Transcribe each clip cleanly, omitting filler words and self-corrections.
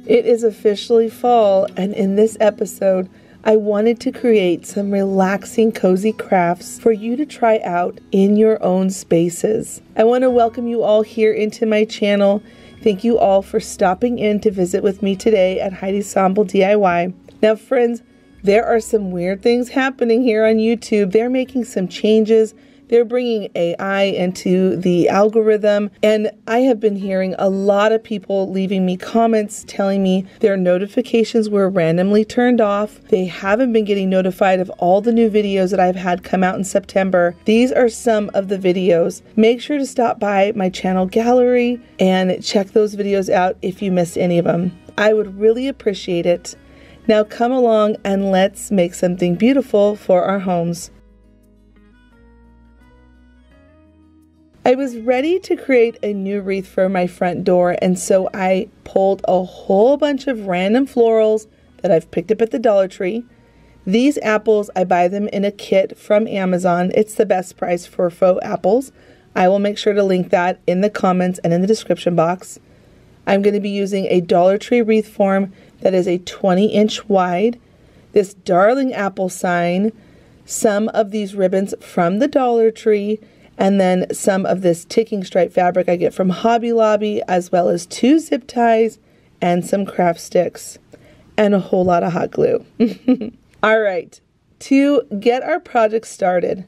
It is officially fall, and in this episode, I wanted to create some relaxing, cozy crafts for you to try out in your own spaces. I want to welcome you all here into my channel. Thank you all for stopping in to visit with me today at Heidi's Ensemble DIY. Now friends, there are some weird things happening here on YouTube. They're making some changes. They're bringing AI into the algorithm, and I have been hearing a lot of people leaving me comments telling me their notifications were randomly turned off. They haven't been getting notified of all the new videos that I've had come out in September. These are some of the videos. Make sure to stop by my channel gallery and check those videos out if you missed any of them. I would really appreciate it. Now come along and let's make something beautiful for our homes. I was ready to create a new wreath for my front door, and so I pulled a whole bunch of random florals that I've picked up at the Dollar Tree. These apples, I buy them in a kit from Amazon. It's the best price for faux apples. I will make sure to link that in the comments and in the description box. I'm going to be using a Dollar Tree wreath form that is a 20-inch wide, this darling apple sign, some of these ribbons from the Dollar Tree, and then some of this ticking stripe fabric I get from Hobby Lobby, as well as 2 zip ties and some craft sticks and a whole lot of hot glue. All right, to get our project started,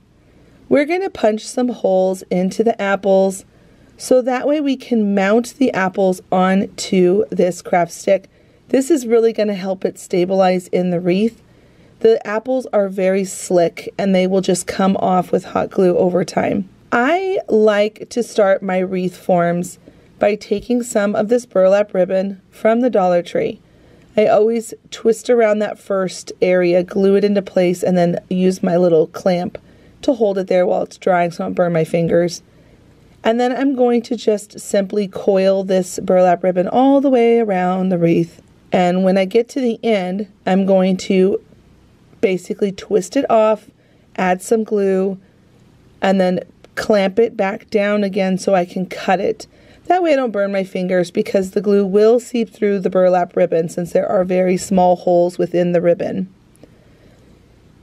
we're going to punch some holes into the apples so that way we can mount the apples onto this craft stick. This is really going to help it stabilize in the wreath. The apples are very slick and they will just come off with hot glue over time. I like to start my wreath forms by taking some of this burlap ribbon from the Dollar Tree. I always twist around that first area, glue it into place, and then use my little clamp to hold it there while it's drying so I don't burn my fingers. And then I'm going to just simply coil this burlap ribbon all the way around the wreath. And when I get to the end, I'm going to basically twist it off, add some glue, and then clamp it back down again so I can cut it. That way I don't burn my fingers because the glue will seep through the burlap ribbon since there are very small holes within the ribbon.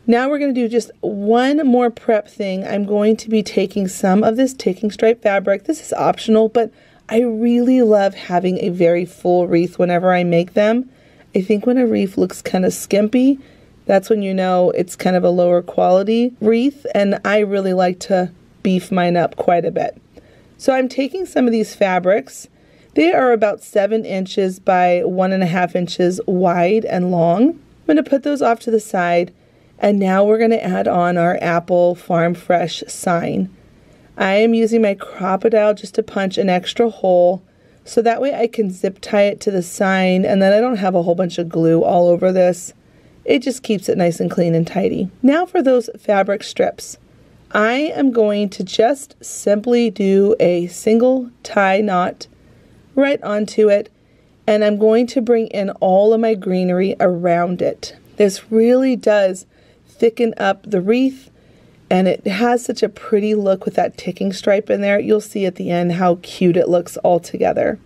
Now we're going to do just one more prep thing. I'm going to be taking some of this ticking stripe fabric. This is optional, but I really love having a very full wreath whenever I make them. I think when a wreath looks kind of skimpy, that's when you know it's kind of a lower quality wreath, and I really like to beef mine up quite a bit. So I'm taking some of these fabrics. They are about 7 inches by 1.5 inches wide and long. I'm going to put those off to the side, and now we're going to add on our apple farm fresh sign. I am using my crocodile just to punch an extra hole so that way I can zip tie it to the sign and then I don't have a whole bunch of glue all over this. It just keeps it nice and clean and tidy. Now for those fabric strips. I am going to just simply do a single tie knot right onto it, and I'm going to bring in all of my greenery around it. This really does thicken up the wreath, and it has such a pretty look with that ticking stripe in there. You'll see at the end how cute it looks all together.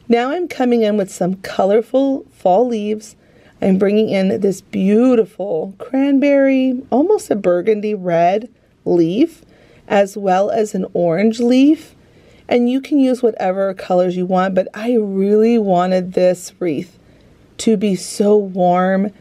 Now I'm coming in with some colorful fall leaves. I'm bringing in this beautiful cranberry, almost a burgundy red leaf, as well as an orange leaf, and you can use whatever colors you want, but I really wanted this wreath to be so warm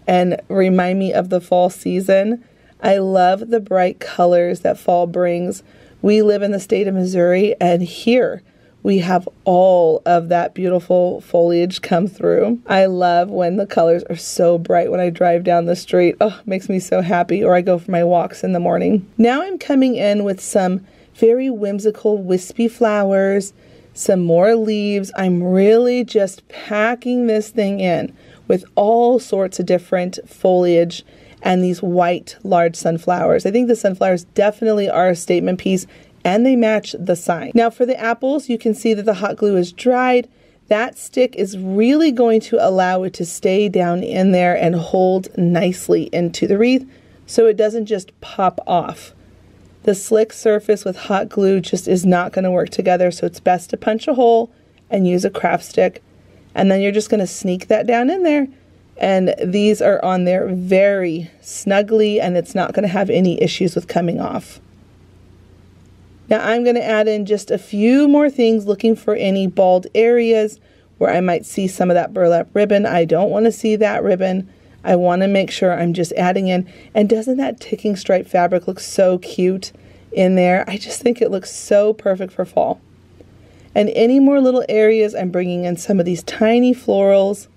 and remind me of the fall season. I love the bright colors that fall brings. We live in the state of Missouri, and here we have all of that beautiful foliage come through. I love when the colors are so bright when I drive down the street. Oh, it makes me so happy, or I go for my walks in the morning. Now I'm coming in with some very whimsical wispy flowers, some more leaves. I'm really just packing this thing in with all sorts of different foliage and these white large sunflowers. I think the sunflowers definitely are a statement piece, and they match the sign. Now for the apples, you can see that the hot glue is dried. That stick is really going to allow it to stay down in there and hold nicely into the wreath so it doesn't just pop off. The slick surface with hot glue just is not going to work together, so it's best to punch a hole and use a craft stick And then you're just going to sneak that down in there. And these are on there very snugly, and it's not going to have any issues with coming off. Now I'm going to add in just a few more things, looking for any bald areas where I might see some of that burlap ribbon. I don't want to see that ribbon. I want to make sure I'm just adding in. And doesn't that ticking stripe fabric look so cute in there? I just think it looks so perfect for fall. And any more little areas, I'm bringing in some of these tiny florals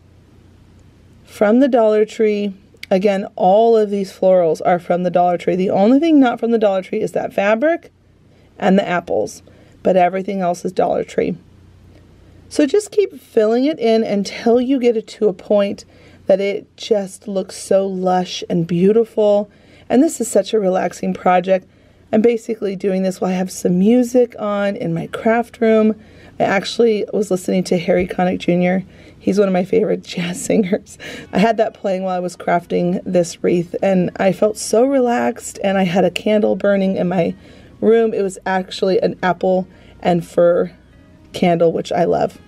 from the Dollar Tree. Again, all of these florals are from the Dollar Tree. The only thing not from the Dollar Tree is that fabric and the apples, but everything else is Dollar Tree. So just keep filling it in until you get it to a point that it just looks so lush and beautiful. And this is such a relaxing project. I'm basically doing this while I have some music on in my craft room. I actually was listening to Harry Connick Jr. He's one of my favorite jazz singers. I had that playing while I was crafting this wreath, and I felt so relaxed, and I had a candle burning in my room. It was actually an apple and fir candle, which I love.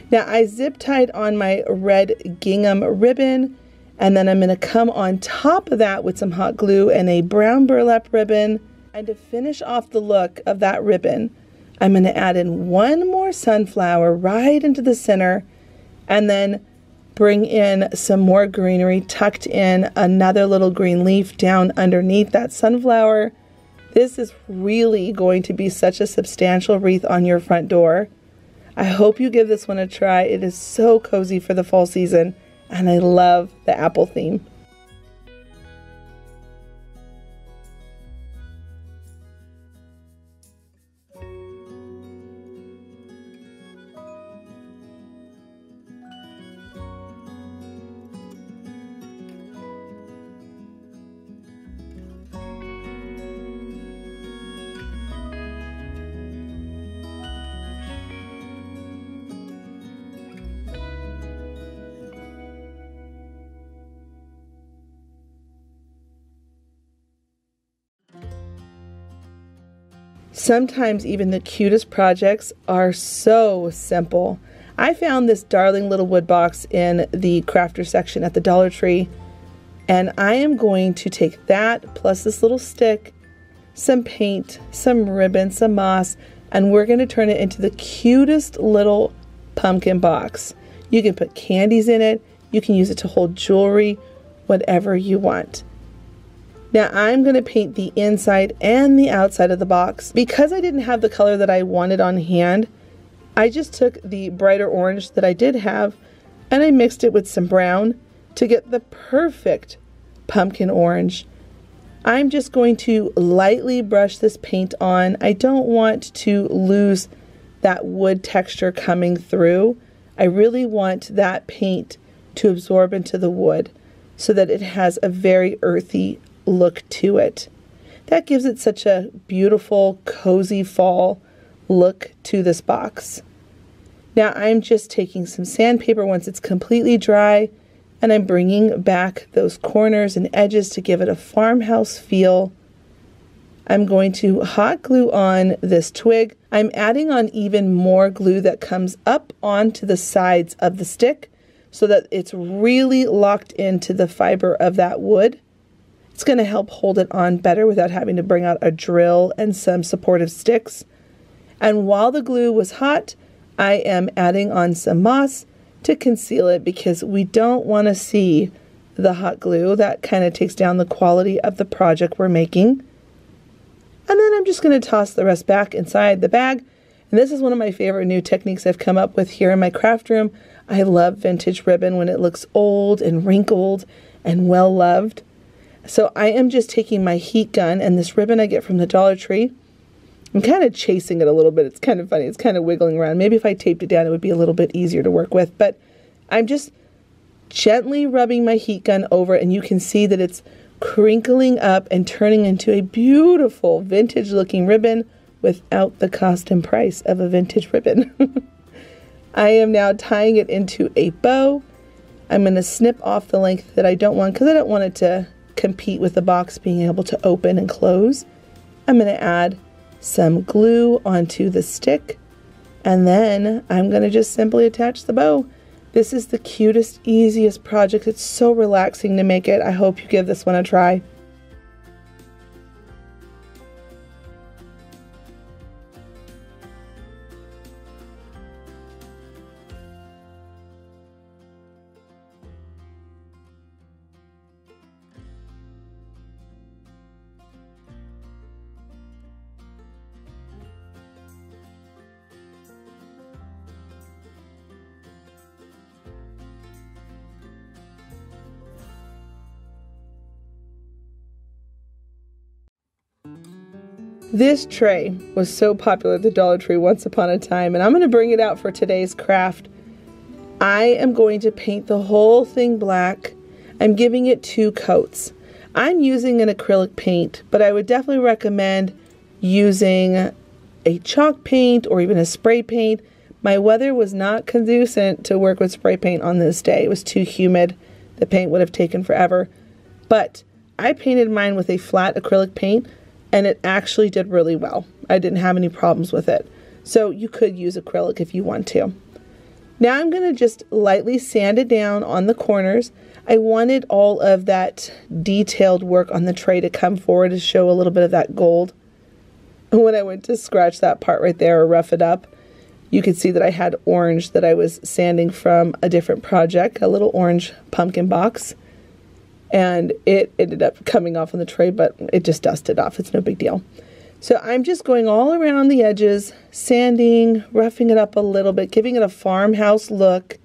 Now I zip tied on my red gingham ribbon, and then I'm going to come on top of that with some hot glue and a brown burlap ribbon. And to finish off the look of that ribbon, I'm going to add in one more sunflower right into the center, and then bring in some more greenery tucked in, another little green leaf down underneath that sunflower. This is really going to be such a substantial wreath on your front door. I hope you give this one a try. It is so cozy for the fall season, and I love the apple theme. Sometimes even the cutest projects are so simple. I found this darling little wood box in the crafter section at the Dollar Tree, and I am going to take that plus this little stick, some paint, some ribbon, some moss, and we're going to turn it into the cutest little pumpkin box. You can put candies in it, you can use it to hold jewelry, whatever you want. Now I'm going to paint the inside and the outside of the box. Because I didn't have the color that I wanted on hand, I just took the brighter orange that I did have and I mixed it with some brown to get the perfect pumpkin orange. I'm just going to lightly brush this paint on. I don't want to lose that wood texture coming through. I really want that paint to absorb into the wood so that it has a very earthy look to it. That gives it such a beautiful, cozy fall look to this box. Now I'm just taking some sandpaper once it's completely dry, and I'm bringing back those corners and edges to give it a farmhouse feel. I'm going to hot glue on this twig. I'm adding on even more glue that comes up onto the sides of the stick so that it's really locked into the fiber of that wood. It's going to help hold it on better without having to bring out a drill and some supportive sticks. And while the glue was hot, I am adding on some moss to conceal it because we don't want to see the hot glue. That kind of takes down the quality of the project we're making. And then I'm just going to toss the rest back inside the bag. And this is one of my favorite new techniques I've come up with here in my craft room. I love vintage ribbon when it looks old and wrinkled and well loved. So I am just taking my heat gun and this ribbon I get from the Dollar Tree. I'm kind of chasing it a little bit. It's kind of funny. It's kind of wiggling around. Maybe if I taped it down, it would be a little bit easier to work with. But I'm just gently rubbing my heat gun over, and you can see that it's crinkling up and turning into a beautiful vintage looking ribbon without the cost and price of a vintage ribbon. I am now tying it into a bow. I'm going to snip off the length that I don't want because I don't want it to compete with the box being able to open and close. I'm going to add some glue onto the stick, and then I'm going to just simply attach the bow. This is the cutest, easiest project. It's so relaxing to make it. I hope you give this one a try. This tray was so popular at the Dollar Tree once upon a time, and I'm going to bring it out for today's craft. I am going to paint the whole thing black. I'm giving it 2 coats. I'm using an acrylic paint, but I would definitely recommend using a chalk paint or even a spray paint. My weather was not conducive to work with spray paint on this day. It was too humid. The paint would have taken forever. But I painted mine with a flat acrylic paint, and it actually did really well. I didn't have any problems with it. So you could use acrylic if you want to. Now I'm going to just lightly sand it down on the corners. I wanted all of that detailed work on the tray to come forward to show a little bit of that gold. When I went to scratch that part right there or rough it up, you could see that I had orange that I was sanding from a different project, a little orange pumpkin box. And it ended up coming off on the tray, but it just dusted off. It's no big deal. So I'm just going all around the edges, sanding, roughing it up a little bit, giving it a farmhouse look.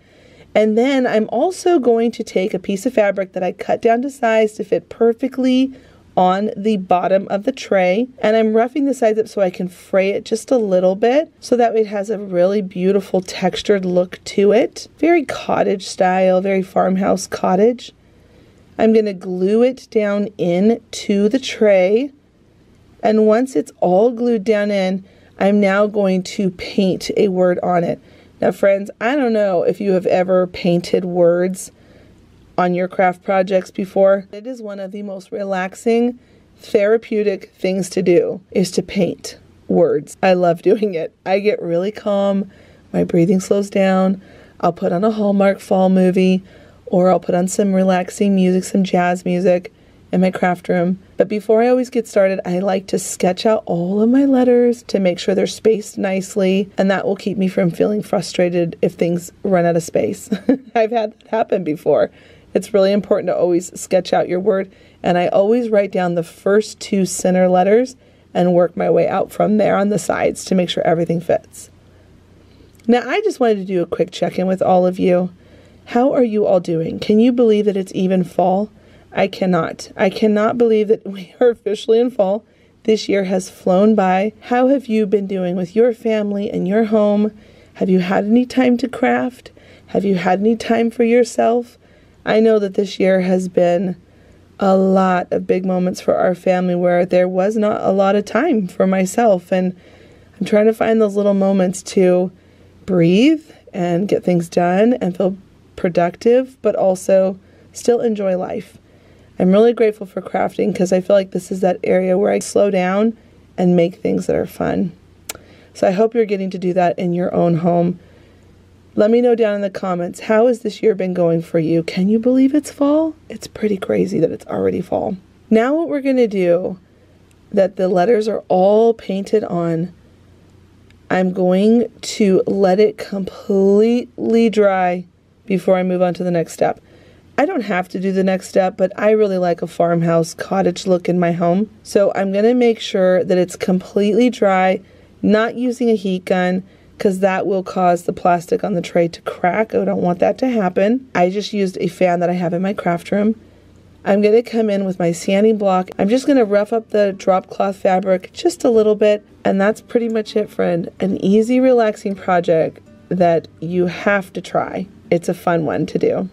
And then I'm also going to take a piece of fabric that I cut down to size to fit perfectly on the bottom of the tray. And I'm roughing the sides up so I can fray it just a little bit so that it has a really beautiful textured look to it. Very cottage style, very farmhouse cottage. I'm going to glue it down into the tray, and once it's all glued down in, I'm now going to paint a word on it. Now friends, I don't know if you have ever painted words on your craft projects before. It is one of the most relaxing, therapeutic things to do, is to paint words. I love doing it. I get really calm, my breathing slows down, I'll put on a Hallmark fall movie, or I'll put on some relaxing music, some jazz music in my craft room. But before I always get started, I like to sketch out all of my letters to make sure they're spaced nicely, and that will keep me from feeling frustrated if things run out of space. I've had that happen before. It's really important to always sketch out your word, and I always write down the first 2 center letters and work my way out from there on the sides to make sure everything fits. Now I just wanted to do a quick check-in with all of you. How are you all doing? Can you believe that it's even fall? I cannot. I cannot believe that we are officially in fall. This year has flown by. How have you been doing with your family and your home? Have you had any time to craft? Have you had any time for yourself? I know that this year has been a lot of big moments for our family where there was not a lot of time for myself, and I'm trying to find those little moments to breathe and get things done and feel productive, but also still enjoy life. I'm really grateful for crafting because I feel like this is that area where I slow down and make things that are fun. So I hope you're getting to do that in your own home. Let me know down in the comments, how has this year been going for you? Can you believe it's fall? It's pretty crazy that it's already fall. Now what we're going to do, that the letters are all painted on, I'm going to let it completely dry before I move on to the next step. I don't have to do the next step, but I really like a farmhouse cottage look in my home. So I'm going to make sure that it's completely dry, not using a heat gun, because that will cause the plastic on the tray to crack. I don't want that to happen. I just used a fan that I have in my craft room. I'm going to come in with my sanding block. I'm just going to rough up the drop cloth fabric just a little bit, and that's pretty much it, friend. An easy, relaxing project that you have to try. It's a fun one to do.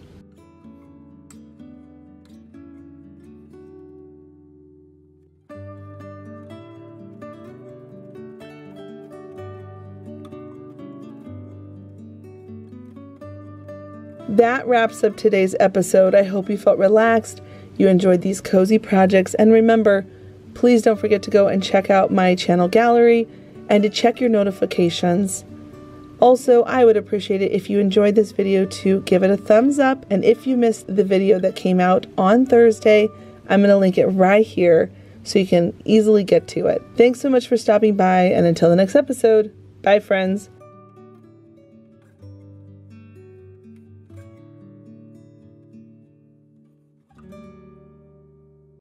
That wraps up today's episode. I hope you felt relaxed, you enjoyed these cozy projects, and remember, please don't forget to go and check out my channel gallery and to check your notifications. Also, I would appreciate it if you enjoyed this video to give it a thumbs up, and if you missed the video that came out on Thursday, I'm going to link it right here so you can easily get to it. Thanks so much for stopping by, and until the next episode, bye friends.